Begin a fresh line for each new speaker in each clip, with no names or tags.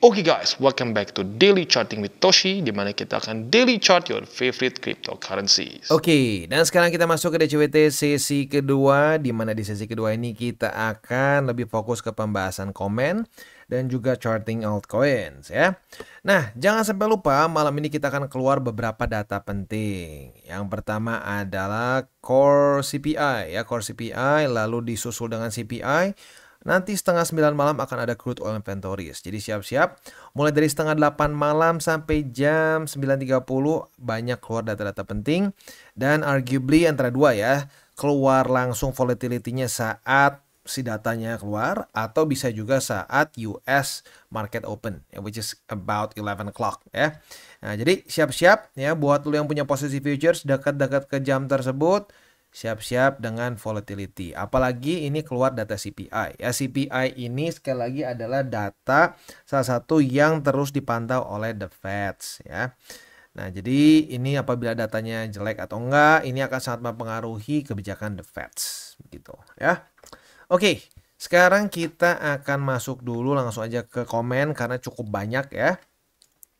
Oke guys, welcome back to Daily Charting with Toshi, di mana kita akan daily chart your favorite cryptocurrencies.
Oke, dan sekarang kita masuk ke DCWT sesi kedua, di mana di sesi kedua ini kita akan lebih fokus ke pembahasan komen dan juga charting altcoins ya. Nah, jangan sampai lupa malam ini kita akan keluar beberapa data penting. Yang pertama adalah Core CPI ya, Core CPI, lalu disusul dengan CPI. Nanti setengah 9 malam akan ada crude oil inventories. Jadi siap-siap. Mulai dari setengah 8 malam sampai jam 9.30 banyak keluar data-data penting. Dan arguably antara dua ya. Keluar langsung volatility-nya saat si datanya keluar. Atau bisa juga saat US market open. Which is about 11 o'clock ya. Nah, jadi siap-siap ya. Buat lu yang punya posisi futures dekat-dekat ke jam tersebut. Siap-siap dengan volatility. Apalagi ini keluar data CPI. Ya, CPI ini sekali lagi adalah data salah satu yang terus dipantau oleh the Feds ya. Nah, jadi ini apabila datanya jelek atau enggak, ini akan sangat mempengaruhi kebijakan the Feds gitu ya. Oke, sekarang kita akan masuk dulu langsung aja ke komen karena cukup banyak ya.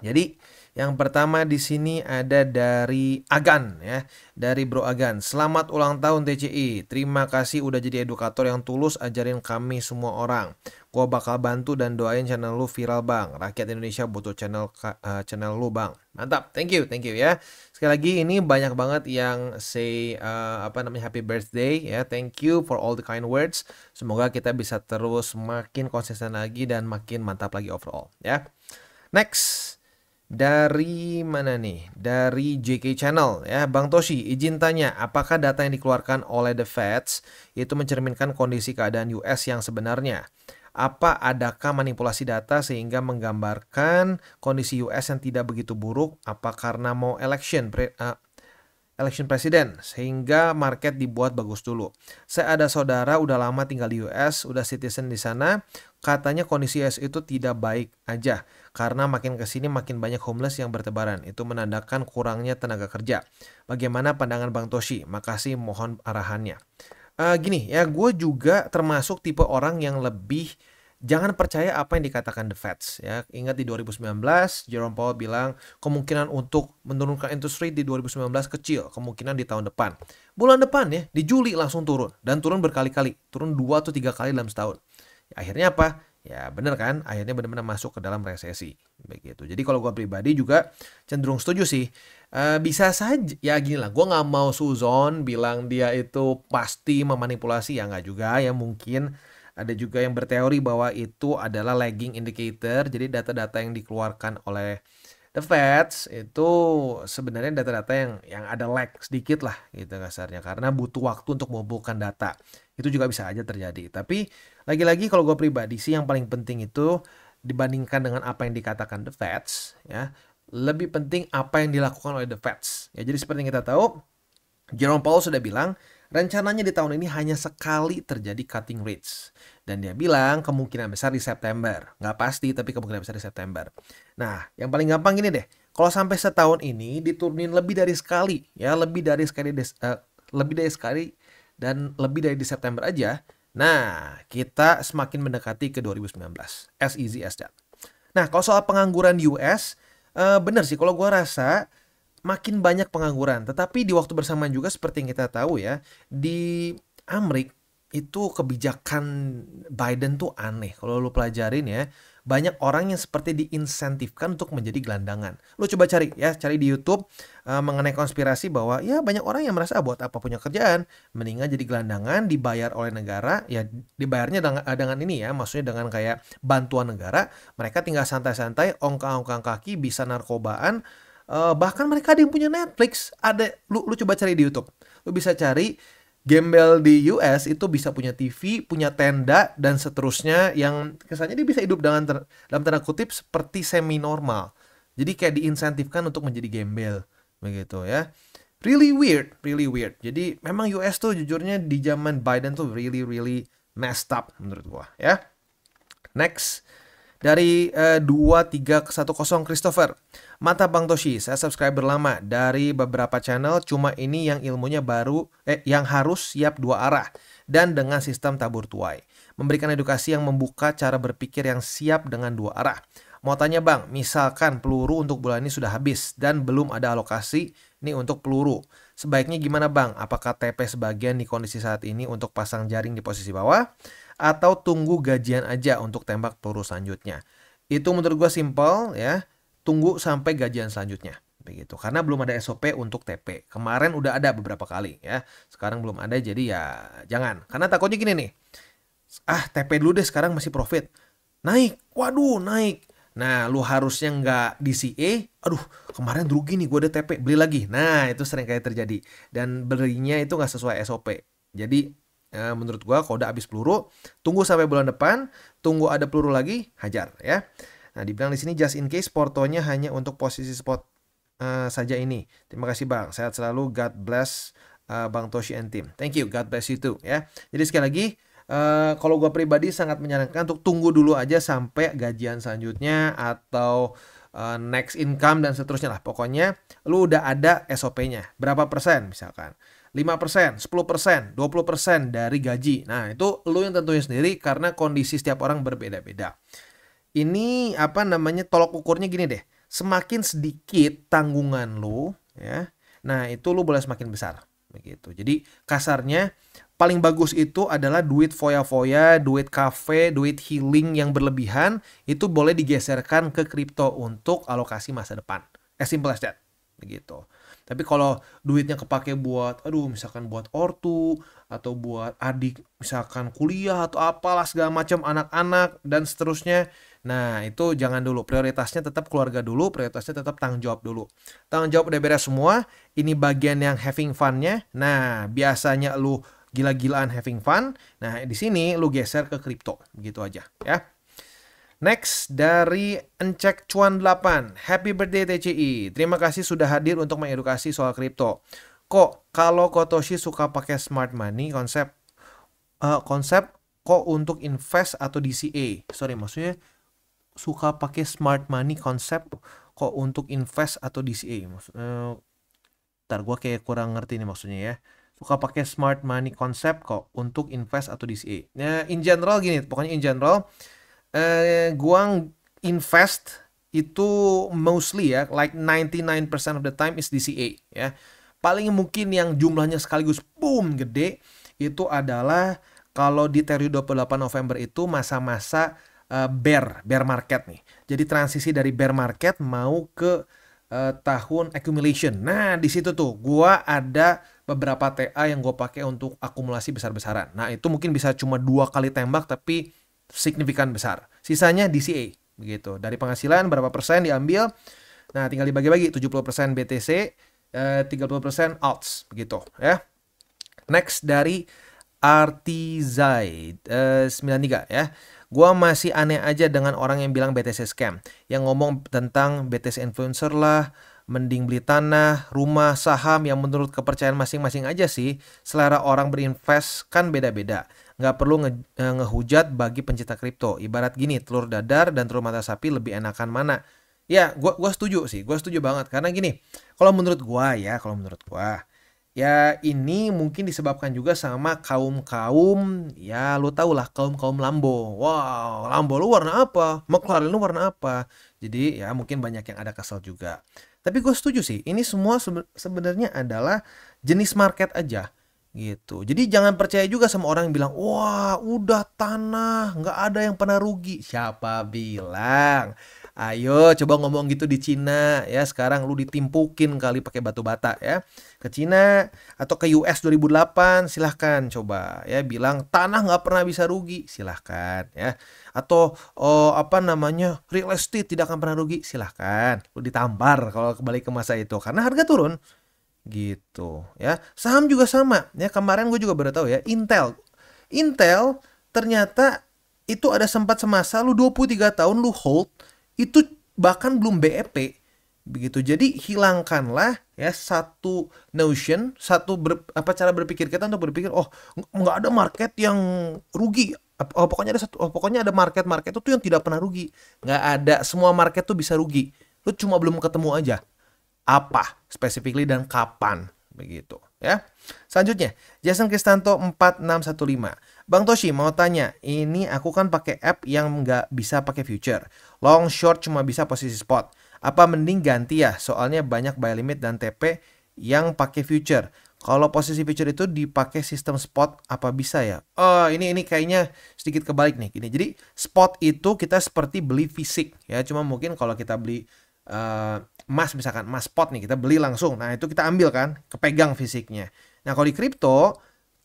Jadi yang pertama di sini ada dari Agan ya, dari Bro Agan. Selamat ulang tahun TCI. Terima kasih udah jadi edukator yang tulus ajarin kami semua orang. Gua bakal bantu dan doain channel lu viral bang. Rakyat Indonesia butuh channel lu bang. Mantap, thank you ya. Sekali lagi ini banyak banget yang say happy birthday ya. Thank you for all the kind words. Semoga kita bisa terus makin konsisten lagi dan makin mantap lagi overall ya. Next. Dari mana nih? Dari JK Channel ya, Bang Toshi, izin tanya, apakah data yang dikeluarkan oleh the Feds itu mencerminkan kondisi keadaan US yang sebenarnya? Apa adakah manipulasi data sehingga menggambarkan kondisi US yang tidak begitu buruk? Apa karena mau election presiden sehingga market dibuat bagus dulu? Saya ada saudara udah lama tinggal di US, udah citizen di sana, katanya kondisi US itu tidak baik aja. Karena makin kesini makin banyak homeless yang bertebaran. Itu menandakan kurangnya tenaga kerja. Bagaimana pandangan Bang Toshi? Makasih, mohon arahannya. Gini ya, gue juga termasuk tipe orang yang lebih jangan percaya apa yang dikatakan the Feds ya. Ingat di 2019 Jerome Powell bilang kemungkinan untuk menurunkan interest rate di 2019 kecil, kemungkinan di tahun depan. Bulan depan ya, di Juli langsung turun dan turun berkali-kali, turun 2 atau 3 kali dalam setahun. Ya, akhirnya apa? Ya bener kan, akhirnya benar-benar masuk ke dalam resesi begitu. Jadi kalau gue pribadi juga cenderung setuju sih. Bisa saja ya gini lah, gue nggak mau suzon bilang dia itu pasti memanipulasi, ya nggak juga ya. Mungkin ada juga yang berteori bahwa itu adalah lagging indicator. Jadi data-data yang dikeluarkan oleh the Feds itu sebenarnya data-data yang ada lag sedikit lah gitu kasarnya, karena butuh waktu untuk mengumpulkan data. Itu juga bisa aja terjadi. Tapi lagi-lagi kalau gue pribadi sih yang paling penting itu dibandingkan dengan apa yang dikatakan the Feds ya, lebih penting apa yang dilakukan oleh the Feds. Ya, jadi seperti yang kita tahu, Jerome Powell sudah bilang rencananya di tahun ini hanya sekali terjadi cutting rates. Dan dia bilang kemungkinan besar di September. Nggak pasti, tapi kemungkinan besar di September. Nah, yang paling gampang gini deh. Kalau sampai setahun ini diturunin lebih dari sekali, ya lebih dari sekali dan lebih dari di September aja. Nah, kita semakin mendekati ke 2019. As easy as that. Nah, kalau soal pengangguran di US, bener sih kalau gue rasa makin banyak pengangguran. Tetapi di waktu bersamaan juga seperti yang kita tahu ya, di Amerika itu kebijakan Biden tuh aneh. Kalau lu pelajarin ya, banyak orang yang seperti diinsentifkan untuk menjadi gelandangan. Lu coba cari di YouTube mengenai konspirasi bahwa ya banyak orang yang merasa buat apa punya kerjaan, mendingan jadi gelandangan, dibayar oleh negara, ya dibayarnya dengan ini ya, maksudnya dengan kayak bantuan negara, mereka tinggal santai-santai, ongkang-ongkang kaki, bisa narkobaan. Bahkan mereka ada yang punya Netflix. Ada, lu coba cari di YouTube. Lu bisa cari gembel di US itu bisa punya TV, punya tenda dan seterusnya, yang kesannya dia bisa hidup dalam tanda kutip seperti semi normal. Jadi kayak diinsentifkan untuk menjadi gembel begitu ya. Really weird. Jadi memang US tuh jujurnya di zaman Biden tuh really messed up menurut gua ya. Next. Dari 2310 Christopher. Mata Bang Toshi, saya subscriber lama dari beberapa channel, cuma ini yang ilmunya baru, yang harus siap dua arah dan dengan sistem tabur tuai. Memberikan edukasi yang membuka cara berpikir yang siap dengan dua arah. Mau tanya Bang, misalkan peluru untuk bulan ini sudah habis dan belum ada alokasi nih untuk peluru. Sebaiknya gimana Bang? Apakah TP sebagian di kondisi saat ini untuk pasang jaring di posisi bawah? Atau tunggu gajian aja untuk tembak peluru selanjutnya? Itu menurut gue simple ya. Tunggu sampai gajian selanjutnya. Begitu. Karena belum ada SOP untuk TP. Kemarin udah ada beberapa kali ya. Sekarang belum ada jadi ya jangan. Karena takutnya gini nih. TP dulu deh sekarang masih profit. Naik. Waduh naik. Nah lu harusnya nggak di CA. Aduh kemarin rugi nih gue ada TP. Beli lagi. Nah itu sering kayak terjadi. Dan belinya itu nggak sesuai SOP. Jadi menurut gue kalau udah habis peluru. Tunggu sampai bulan depan. Tunggu ada peluru lagi. Hajar ya. Nah dibilang di sini just in case portonya hanya untuk posisi spot saja ini. Terima kasih Bang. Sehat selalu. God bless Bang Toshi and team. Thank you. God bless you too ya. Jadi sekali lagi kalau gue pribadi sangat menyarankan untuk tunggu dulu aja sampai gajian selanjutnya atau next income dan seterusnya lah. Pokoknya lu udah ada SOP-nya. Berapa persen misalkan. 5%, 10%, 20% dari gaji. Nah itu lu yang tentuin sendiri karena kondisi setiap orang berbeda-beda. Ini apa namanya tolok ukurnya gini deh. Semakin sedikit tanggungan lu ya. Nah, itu lu boleh semakin besar begitu. Jadi kasarnya paling bagus itu adalah duit foya-foya, duit cafe, duit healing yang berlebihan itu boleh digeserkan ke kripto untuk alokasi masa depan. As simple as that. Begitu. Tapi kalau duitnya kepake buat misalkan buat ortu atau buat adik misalkan kuliah atau apalah segala macam anak-anak dan seterusnya. Nah, itu jangan dulu. Prioritasnya tetap keluarga dulu, prioritasnya tetap tanggung jawab dulu. Tanggung jawab udah beres semua, ini bagian yang having fun-nya. Nah, biasanya lu gila-gilaan having fun. Nah, di sini lu geser ke kripto. Begitu aja, ya. Next dari Encek Cuan 8. Happy birthday TCI. Terima kasih sudah hadir untuk mengedukasi soal kripto. Kok kalau Kotoshi suka pakai smart money konsep kok untuk invest atau DCA? Sorry, maksudnya suka pakai smart money konsep kok untuk invest atau DCA? Ntar gue kayak kurang ngerti nih maksudnya ya. Suka pakai smart money konsep kok untuk invest atau DCA. Nah, in general gini, pokoknya in general gua invest itu mostly ya, like 99% of the time is DCA ya. Paling mungkin yang jumlahnya sekaligus boom gede itu adalah kalau di teori 28 November itu masa-masa bear market nih. Jadi transisi dari bear market mau ke tahun accumulation. Nah, di situ tuh gua ada beberapa TA yang gua pakai untuk akumulasi besar-besaran. Nah, itu mungkin bisa cuma 2 kali tembak tapi signifikan besar. Sisanya DCA begitu. Dari penghasilan berapa persen diambil. Nah, tinggal dibagi-bagi 70% BTC, 30% ALTS begitu ya. Next dari Artizai 93 ya. Gua masih aneh aja dengan orang yang bilang BTC scam, yang ngomong tentang BTC influencer lah, mending beli tanah, rumah, saham yang menurut kepercayaan masing-masing aja sih. Selera orang berinvest kan beda-beda. Nggak perlu ngehujat bagi pencinta kripto. Ibarat gini, telur dadar dan telur mata sapi lebih enakan mana? Ya, gua setuju sih. Gua setuju banget. Karena gini, kalau menurut gua ya ini mungkin disebabkan juga sama kaum-kaum, ya lu tau lah kaum-kaum Lambo. Wow, Lambo lu warna apa? McLaren lu warna apa? Jadi ya mungkin banyak yang ada kesel juga. Tapi gue setuju sih, ini semua sebenarnya adalah jenis market aja gitu. Jadi jangan percaya juga sama orang yang bilang, wah udah tanah, nggak ada yang pernah rugi. Siapa bilang? Ayo coba ngomong gitu di Cina ya. Sekarang lu ditimpukin kali pakai batu bata ya. Ke Cina atau ke US 2008 silahkan coba ya bilang tanah nggak pernah bisa rugi, silahkan ya. Atau real estate tidak akan pernah rugi, silahkan. Lu ditampar kalau kembali ke masa itu karena harga turun gitu ya. Saham juga sama ya. Kemarin gue juga baru tahu ya, Intel ternyata itu ada sempat semasa lu 23 tahun lu hold itu bahkan belum BEP begitu. Jadi hilangkanlah ya satu notion, cara berpikir kita untuk berpikir nggak ada market yang rugi. Pokoknya ada market itu yang tidak pernah rugi. Nggak ada, semua market tuh bisa rugi. Lu cuma belum ketemu aja apa specifically dan kapan begitu ya. Selanjutnya, Jason Kristanto 4615. Bang Toshi mau tanya, ini aku kan pakai app yang nggak bisa pakai future. Long short cuma bisa posisi spot. Apa mending ganti ya? Soalnya banyak buy limit dan TP yang pakai future. Kalau posisi future itu dipakai sistem spot, apa bisa ya? Oh, ini kayaknya sedikit kebalik nih. Gini. Jadi spot itu kita seperti beli fisik ya. Cuma mungkin kalau kita beli emas misalkan, emas spot nih, kita beli langsung. Nah, itu kita ambil kan, kepegang fisiknya. Nah, kalau di kripto,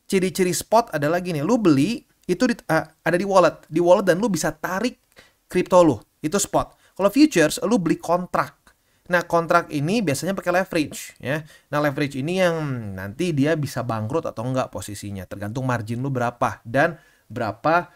ciri-ciri spot ada lagi nih. Lu beli, itu ada di wallet. Di wallet dan lu bisa tarik kripto lu. Itu spot. Kalau futures, lu beli kontrak. Nah, kontrak ini biasanya pakai leverage ya. Nah, leverage ini yang nanti dia bisa bangkrut atau enggak posisinya. Tergantung margin lu berapa dan berapa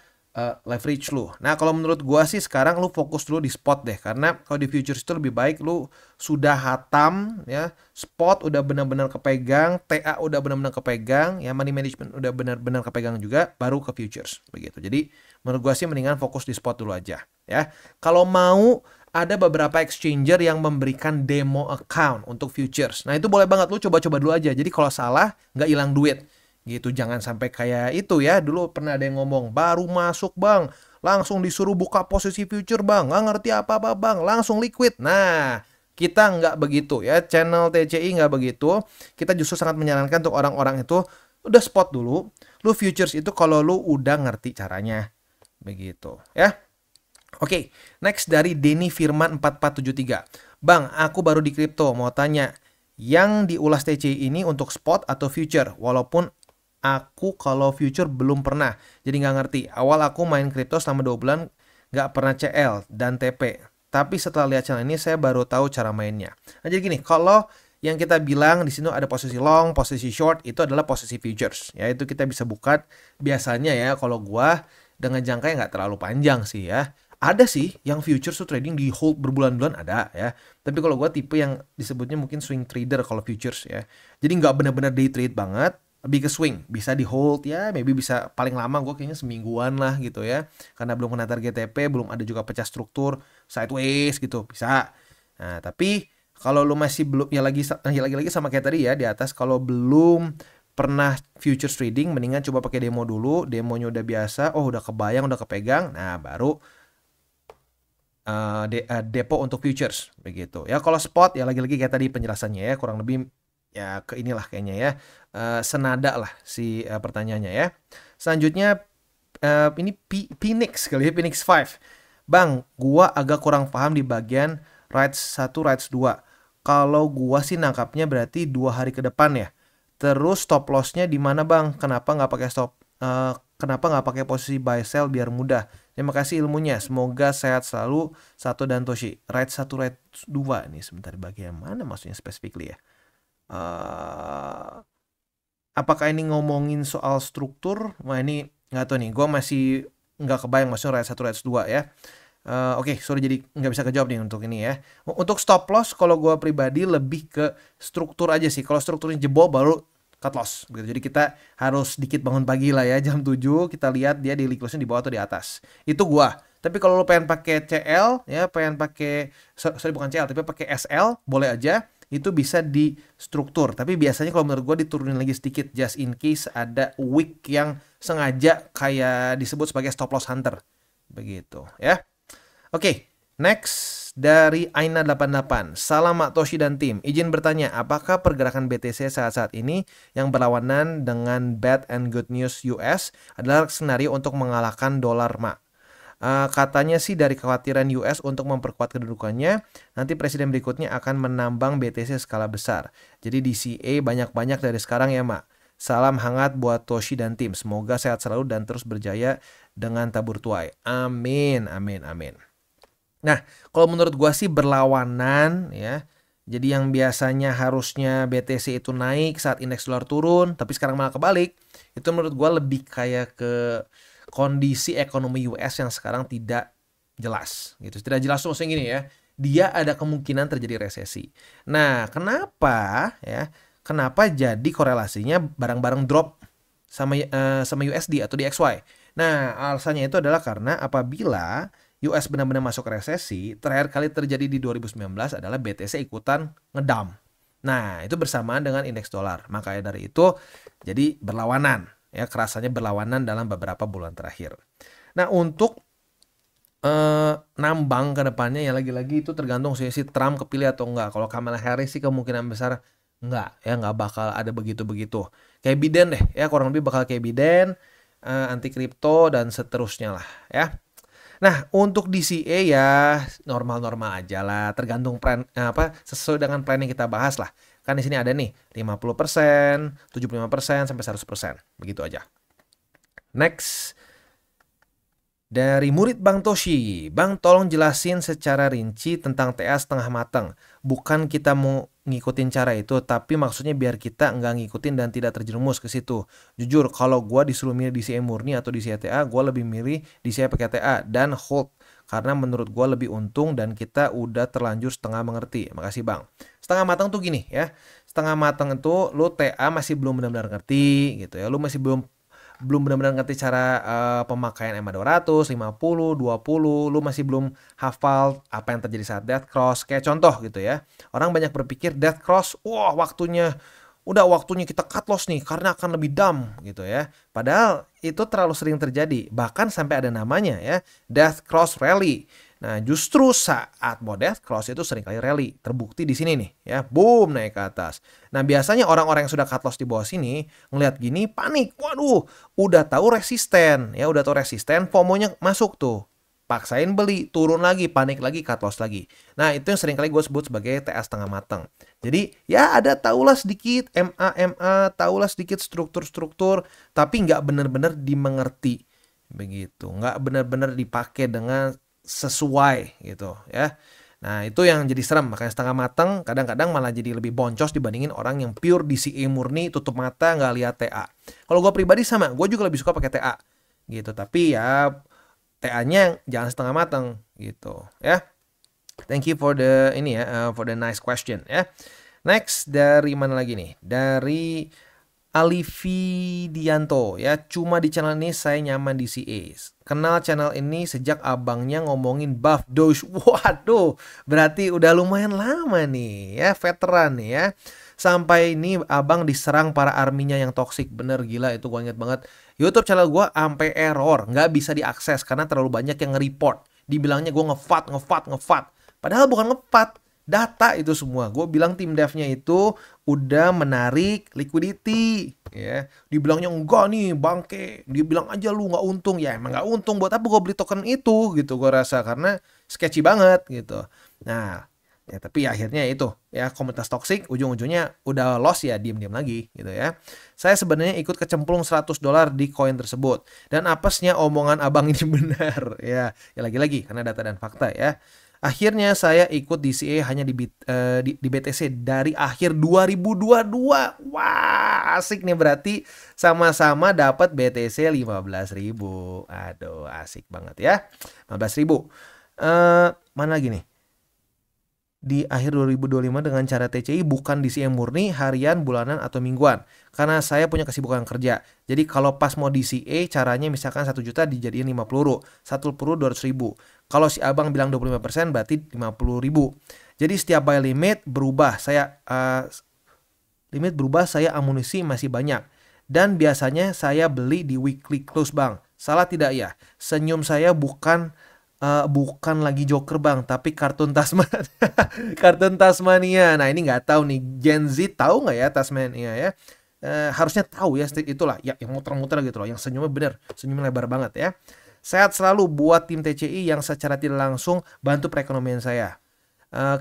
leverage lu. Nah, kalau menurut gua sih sekarang lu fokus dulu di spot deh, karena kalau di futures itu lebih baik lu sudah hatam ya, spot udah benar-benar kepegang, TA udah benar-benar kepegang, ya money management udah benar-benar kepegang juga, baru ke futures begitu. Jadi menurut gua sih mendingan fokus di spot dulu aja ya. Kalau mau ada beberapa exchanger yang memberikan demo account untuk futures. Nah, itu boleh banget lu coba-coba dulu aja. Jadi kalau salah nggak hilang duit. Gitu, jangan sampai kayak itu ya. Dulu pernah ada yang ngomong, baru masuk bang, langsung disuruh buka posisi future bang, nggak ngerti apa-apa bang, langsung liquid. Nah, kita nggak begitu ya, channel TCI nggak begitu. Kita justru sangat menyarankan untuk orang-orang itu, udah spot dulu. Lu futures itu kalau lu udah ngerti caranya. Begitu ya. Oke, next dari Denny Firman 4473. Bang, aku baru di kripto, mau tanya, yang diulas TCI ini untuk spot atau future? Walaupun aku kalau future belum pernah, jadi nggak ngerti. Awal aku main kripto selama 2 bulan, nggak pernah CL dan TP. Tapi setelah lihat channel ini, saya baru tahu cara mainnya. Nah, jadi gini, kalau yang kita bilang di sini ada posisi long, posisi short, itu adalah posisi futures. Ya, itu kita bisa buka biasanya ya, kalau gua dengan jangka yang nggak terlalu panjang sih ya. Ada sih yang futures tuh trading di hold berbulan-bulan ada ya. Tapi kalau gua tipe yang disebutnya mungkin swing trader kalau futures ya. Jadi nggak benar-benar day trade banget, lebih ke swing, bisa di hold ya, maybe bisa paling lama gue kayaknya semingguan lah gitu ya, karena belum kena target TP, belum ada juga pecah struktur sideways gitu, bisa. Nah, tapi kalau lu masih belum, ya lagi sama kayak tadi ya di atas, kalau belum pernah futures trading, mendingan coba pakai demo dulu, demonya udah biasa, oh udah kebayang, udah kepegang, nah baru depo untuk futures begitu ya. Kalau spot ya lagi-lagi kayak tadi penjelasannya ya, kurang lebih ya ke inilah kayaknya ya, senada lah si pertanyaannya ya. Selanjutnya ini Phoenix kali ya, Phoenix 5. Bang, gua agak kurang paham di bagian rights 1 rights 2. Kalau gua sih nangkapnya berarti 2 hari ke depan ya. Terus stop lossnya di mana bang? Kenapa nggak pakai kenapa nggak pakai posisi buy sell biar mudah? Terima kasih ilmunya. Semoga sehat selalu. Sato dan Toshi. Rights 1 rights 2 nih sebentar, bagian mana maksudnya specifically ya? Apakah ini ngomongin soal struktur? Wah, ini nggak tahu nih. Gue masih nggak kebayang maksudnya rights 1 rights 2 ya. Oke, sorry jadi nggak bisa kejawab nih untuk ini ya. Untuk stop loss kalau gue pribadi lebih ke struktur aja sih. Kalau strukturnya jebol baru cut loss gitu. Jadi kita harus sedikit bangun pagi lah ya, jam 7 kita lihat dia daily close-nya di bawah atau di atas. Itu gua. Tapi kalau lo pengen pakai CL ya, pengen pakai sorry bukan CL tapi pakai SL boleh aja. Itu bisa di struktur. Tapi biasanya kalau menurut gua diturunin lagi sedikit just in case ada wick yang sengaja kayak disebut sebagai stop loss hunter. Begitu ya. Oke, next dari Aina88. Salam Mak Toshi dan tim. Izin bertanya, apakah pergerakan BTC saat-saat ini yang berlawanan dengan bad and good news US adalah skenario untuk mengalahkan dolar Mak? Katanya sih dari kekhawatiran US untuk memperkuat kedudukannya, nanti presiden berikutnya akan menambang BTC skala besar. Jadi DCA banyak-banyak dari sekarang ya Mak. Salam hangat buat Toshi dan tim. Semoga sehat selalu dan terus berjaya dengan tabur tuai. Amin, amin, amin. Nah, kalau menurut gua sih berlawanan ya. Jadi yang biasanya harusnya BTC itu naik saat indeks dolar turun, tapi sekarang malah kebalik. Itu menurut gua lebih kayak ke kondisi ekonomi US yang sekarang tidak jelas gitu. Tidak jelas tuh maksudnya gini ya. Dia ada kemungkinan terjadi resesi. Nah, kenapa ya? Kenapa jadi korelasinya barang-barang drop sama USD atau DXY? Nah, alasannya itu adalah karena apabila US benar-benar masuk resesi, terakhir kali terjadi di 2019 adalah BTC ikutan ngedump. Nah, itu bersamaan dengan indeks dolar. Makanya dari itu jadi berlawanan, ya kerasanya berlawanan dalam beberapa bulan terakhir. Nah, untuk nambang ke depannya ya lagi-lagi itu tergantung si Trump kepilih atau enggak. Kalau Kamala Harris sih kemungkinan besar enggak, ya enggak bakal ada begitu-begitu. Kayak Biden deh, ya kurang lebih bakal kayak Biden, anti kripto dan seterusnya lah, ya. Nah, untuk DCA ya normal-normal aja lah, tergantung plan sesuai dengan plan yang kita bahas lah. Kan di sini ada nih 50%, 75% sampai 100%. Begitu aja. Next. Dari murid Bang Toshi, Bang tolong jelasin secara rinci tentang TA setengah matang. Bukan kita mau ngikutin cara itu, tapi maksudnya biar kita nggak ngikutin dan tidak terjerumus ke situ. Jujur, kalau gue disuruh milih DCA murni atau DCA TA, gue lebih milih DCA pakai TA dan hold. Karena menurut gue lebih untung dan kita udah terlanjur setengah mengerti. Makasih Bang. Setengah matang tuh gini ya. Setengah matang itu lu TA masih belum benar-benar ngerti gitu ya. Lu masih belum benar-benar ngerti cara pemakaian MA200, 50, 20, lu masih belum hafal apa yang terjadi saat death cross. Kayak contoh gitu ya. Orang banyak berpikir death cross, wah waktunya kita cut loss nih karena akan lebih dumb gitu ya. Padahal itu terlalu sering terjadi. Bahkan sampai ada namanya ya, death cross rally. Nah, justru saat mau death cross itu seringkali rally. Terbukti di sini nih ya, boom naik ke atas. Nah, biasanya orang-orang yang sudah cut loss di bawah sini ngelihat gini panik. Waduh, udah tahu resisten ya, FOMO-nya masuk tuh. Paksain beli, turun lagi, panik lagi, cut loss lagi. Nah, itu yang seringkali gue sebut sebagai TA setengah matang. Jadi, ya ada tahulah sedikit MA, tahulah sedikit struktur-struktur, tapi nggak benar-benar dimengerti. Begitu, nggak benar-benar dipakai dengan sesuai gitu ya. Nah, itu yang jadi serem. Makanya setengah matang kadang-kadang malah jadi lebih boncos dibandingin orang yang pure DCA murni, tutup mata nggak lihat TA. Kalau gue pribadi sama, gue juga lebih suka pakai TA gitu. Tapi ya TA-nya jangan setengah matang gitu ya. Thank you for the for the nice question ya. Next dari mana lagi nih? Dari Alividianto ya, cuma di channel ini saya nyaman di CA. Kenal channel ini sejak abangnya ngomongin buff Doge. Waduh, berarti udah lumayan lama nih ya, veteran nih ya. Sampai ini abang diserang para arminya yang toksik. Bener gila itu, gue inget banget. YouTube channel gue sampai error, nggak bisa diakses karena terlalu banyak yang nge-report. Dibilangnya gue ngefat. Padahal bukan ngefat. Data itu semua. Gue bilang tim devnya itu udah menarik liquidity ya. Dibilangnya enggak nih bangke. Dia bilang aja lu nggak untung. Ya emang nggak untung, buat apa gue beli token itu gitu, gue rasa, karena sketchy banget gitu. Nah ya, tapi akhirnya itu ya, komunitas toksik ujung-ujungnya udah loss ya, diem-diem lagi gitu ya. Saya sebenarnya ikut kecemplung $100 di koin tersebut, dan apesnya omongan abang ini benar ya. Ya lagi-lagi karena data dan fakta ya. Akhirnya saya ikut DCA hanya di BTC dari akhir 2022. Wah, asik nih, berarti sama-sama dapat BTC 15.000. Aduh, asik banget ya. 15.000. Mana lagi nih? Di akhir 2025 dengan cara TCI, bukan DCA murni, harian, bulanan, atau mingguan. Karena saya punya kesibukan kerja. Jadi kalau pas mau DCA, caranya misalkan 1 juta dijadiin 5 peluru. 1 peluru 200.000. Kalau si abang bilang 25% berarti 50.000. Jadi setiap buy limit berubah. Saya amunisi masih banyak. Dan biasanya saya beli di weekly close bang. Salah tidak ya? Senyum saya bukan lagi Joker bang, tapi kartun Tasmania. Kartun Tasmania. Nah ini nggak tahu nih, Gen Z tahu nggak ya Tasmania ya? Harusnya tahu ya, itulah ya, yang muter-muter gitu loh, yang senyumnya bener, senyumnya lebar banget ya. Sehat selalu buat tim TCI yang secara tidak langsung bantu perekonomian saya.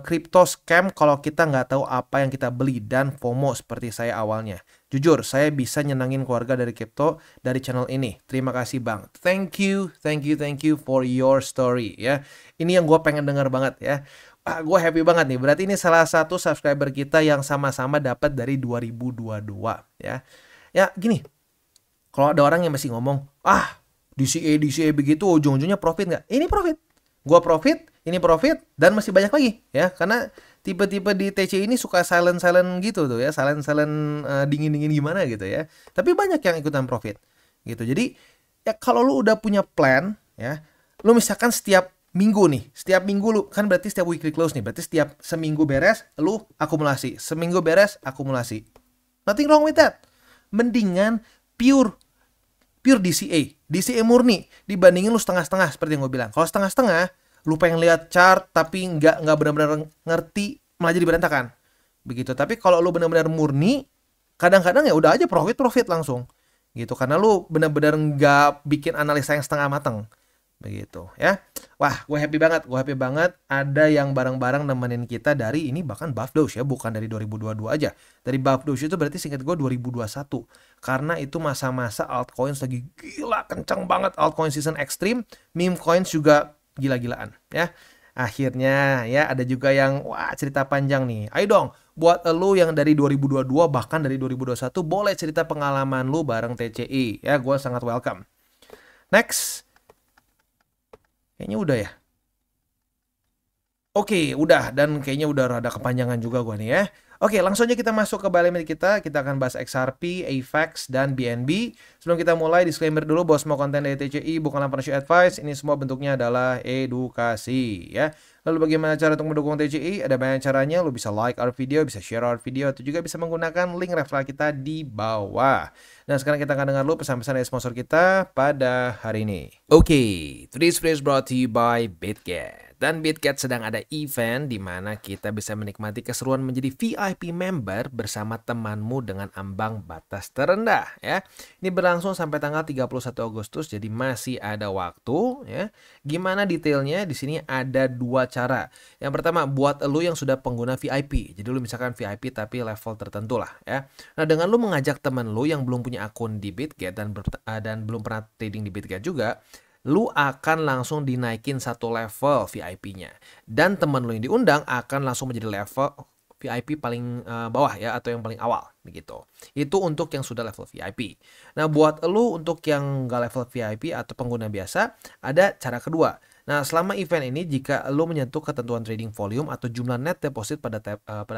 Crypto scam kalau kita nggak tahu apa yang kita beli, dan FOMO seperti saya awalnya. Jujur, saya bisa nyenangin keluarga dari crypto dari channel ini. Terima kasih bang. Thank you for your story ya. Ini yang gue pengen dengar banget ya. Gue happy banget nih. Berarti ini salah satu subscriber kita yang sama-sama dapat dari 2022 ya. Ya gini, kalau ada orang yang masih ngomong, DCA begitu ujung-ujungnya profit nggak? Ini profit. Gua profit, ini profit, dan masih banyak lagi ya. Karena tipe-tipe di TC ini suka silent gitu tuh ya, silent dingin gimana gitu ya. Tapi banyak yang ikutan profit gitu. Jadi ya kalau lu udah punya plan ya, lu misalkan setiap minggu nih, setiap minggu lu kan berarti setiap weekly close nih, berarti setiap seminggu beres lu akumulasi, seminggu beres akumulasi. Nothing wrong with that. Mendingan pure DCA murni dibandingin lu setengah-setengah seperti yang gue bilang. Kalau setengah-setengah, lu pengen lihat chart tapi nggak benar-benar ngerti, malah jadi berantakan. Begitu. Tapi kalau lu benar-benar murni, kadang-kadang ya udah aja profit langsung. Gitu. Karena lu benar-benar nggak bikin analisa yang setengah matang. Begitu ya. Wah, gue happy banget ada yang bareng-bareng nemenin kita dari ini, bahkan Buff Doge ya, bukan dari 2022 aja. Dari Buff Doge itu berarti singkat gue 2021. Karena itu masa-masa altcoins lagi gila kencang banget, altcoin season ekstrim, meme coins juga gila-gilaan ya. Akhirnya ya ada juga yang wah cerita panjang nih. Ayo dong, buat lu yang dari 2022 bahkan dari 2021 boleh cerita pengalaman lu bareng TCI ya, gue sangat welcome. Next. Kayaknya udah ya. Oke, udah. Dan kayaknya udah rada kepanjangan juga gue nih ya. Oke, langsung aja kita masuk ke buy limit kita. Kita akan bahas XRP, AVAX, dan BNB. Sebelum kita mulai, disclaimer dulu bahwa semua konten dari TCI bukanlah financial advice. Ini semua bentuknya adalah edukasi ya. Lalu bagaimana cara untuk mendukung TCI? Ada banyak caranya. Lu bisa like our video, bisa share our video, atau juga bisa menggunakan link referral kita di bawah. Nah, sekarang kita akan dengar dulu pesan-pesan dari sponsor kita pada hari ini. Oke, today's video is brought to you by BitGet. Dan BitGet sedang ada event di mana kita bisa menikmati keseruan menjadi VIP member bersama temanmu dengan ambang batas terendah ya. Ini berlangsung sampai tanggal 31 Agustus, jadi masih ada waktu ya. Gimana detailnya? Di sini ada dua cara. Yang pertama, buat lu yang sudah pengguna VIP. Jadi lu misalkan VIP tapi level tertentu lah ya. Nah, dengan lu mengajak teman lu yang belum punya akun di BitGet dan belum pernah trading di BitGet juga, lu akan langsung dinaikin satu level VIP-nya. Dan teman lu yang diundang akan langsung menjadi level VIP paling bawah ya, atau yang paling awal begitu. Itu untuk yang sudah level VIP. Nah, buat lu untuk yang nggak level VIP atau pengguna biasa, ada cara kedua. Nah, selama event ini jika lu menyentuh ketentuan trading volume atau jumlah net deposit pada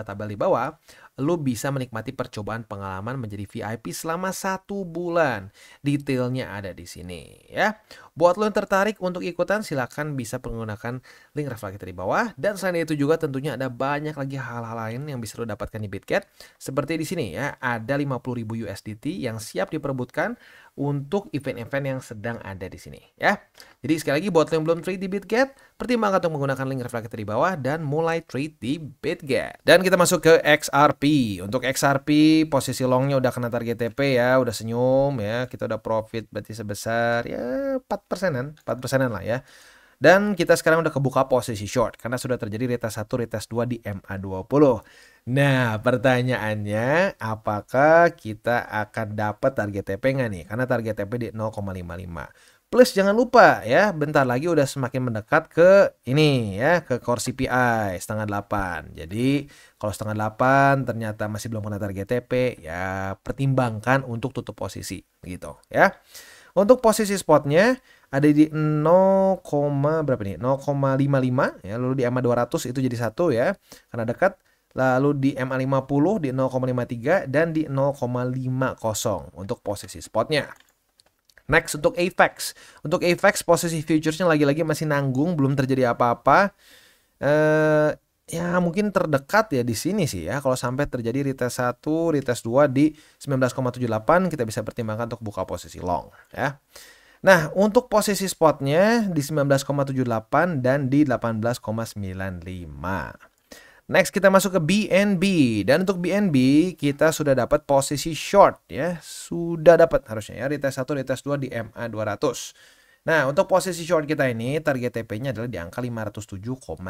tabel di bawah, lu bisa menikmati percobaan pengalaman menjadi VIP selama 1 bulan. Detailnya ada di sini ya. Buat lo yang tertarik untuk ikutan, silakan bisa menggunakan link referral kita di bawah. Dan selain itu juga tentunya ada banyak lagi hal-hal lain yang bisa lo dapatkan di BitGet. Seperti di sini ya, ada 50.000 USDT yang siap diperebutkan untuk event-event yang sedang ada di sini ya. Jadi sekali lagi buat lo yang belum trade di BitGet, pertimbangkan untuk menggunakan link referral kita di bawah dan mulai trade di BitGet. Dan kita masuk ke XRP. Untuk XRP posisi longnya udah kena target TP ya, udah senyum ya. Kita udah profit berarti sebesar ya 4%-an lah ya. Dan kita sekarang udah kebuka posisi short karena sudah terjadi retest 1, retest 2 di MA20. Nah, pertanyaannya apakah kita akan dapat target TP nggak nih? Karena target TP di 0,55. Plus jangan lupa ya, bentar lagi udah semakin mendekat ke ini ya, ke core CPI setengah 8. Jadi kalau setengah 8 ternyata masih belum kena target TP, ya pertimbangkan untuk tutup posisi gitu ya. Untuk posisi spotnya ada di 0, berapa nih? 0,55 ya, lalu di EMA 200 itu jadi 1 ya, karena dekat. Lalu di MA 50 di 0,53 dan di 0,50 untuk posisi spotnya. Next untuk AVAX. Untuk AVAX posisi futuresnya lagi-lagi masih nanggung, belum terjadi apa-apa. Ya mungkin terdekat ya di sini sih ya. Kalau sampai terjadi retest 1, retest 2 di 19,78, kita bisa pertimbangkan untuk buka posisi long ya. Nah, untuk posisi spotnya di 19,78 dan di 18,95. Next kita masuk ke BNB. Dan untuk BNB kita sudah dapat posisi short ya. Sudah dapat harusnya ya. Retest 1, retest 2 di MA 200. Nah, untuk posisi short kita ini target TP-nya adalah di angka 507,9.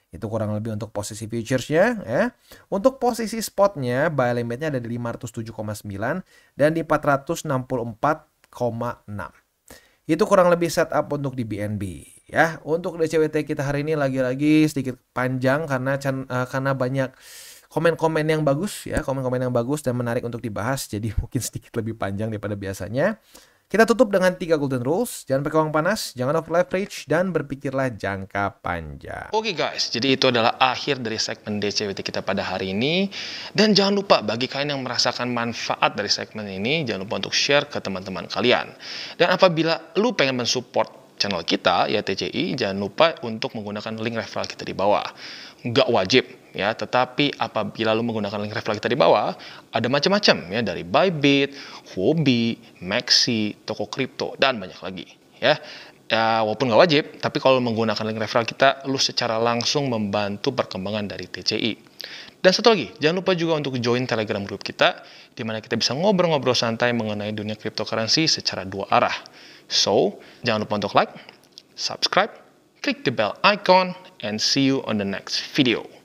Itu kurang lebih untuk posisi futuresnya ya. Untuk posisi spotnya buy limitnya ada di 507,9 dan di 464,6. Itu kurang lebih setup untuk di BNB ya. Untuk DCWT kita hari ini lagi-lagi sedikit panjang karena banyak komen-komen yang bagus ya, komen-komen yang bagus dan menarik untuk dibahas, jadi mungkin sedikit lebih panjang daripada biasanya. Kita tutup dengan 3 golden rules. Jangan pakai uang panas, jangan over leverage, dan berpikirlah jangka panjang.
Oke guys, jadi itu adalah akhir dari segmen DCWT kita pada hari ini. Dan jangan lupa bagi kalian yang merasakan manfaat dari segmen ini, jangan lupa untuk share ke teman-teman kalian. Dan apabila lu pengen mensupport channel kita, ya TCI, jangan lupa untuk menggunakan link referral kita di bawah. Nggak wajib, ya, tetapi apabila lu menggunakan link referral kita di bawah, ada macam-macam, ya, dari Bybit, Huobi, Maxi, toko kripto, dan banyak lagi, ya. Ya, walaupun nggak wajib, tapi kalau menggunakan link referral kita, lu secara langsung membantu perkembangan dari TCI. Dan satu lagi, jangan lupa juga untuk join Telegram group kita, di mana kita bisa ngobrol-ngobrol santai mengenai dunia cryptocurrency secara dua arah. So, jangan lupa untuk like, subscribe, click the bell icon, and see you on the next video.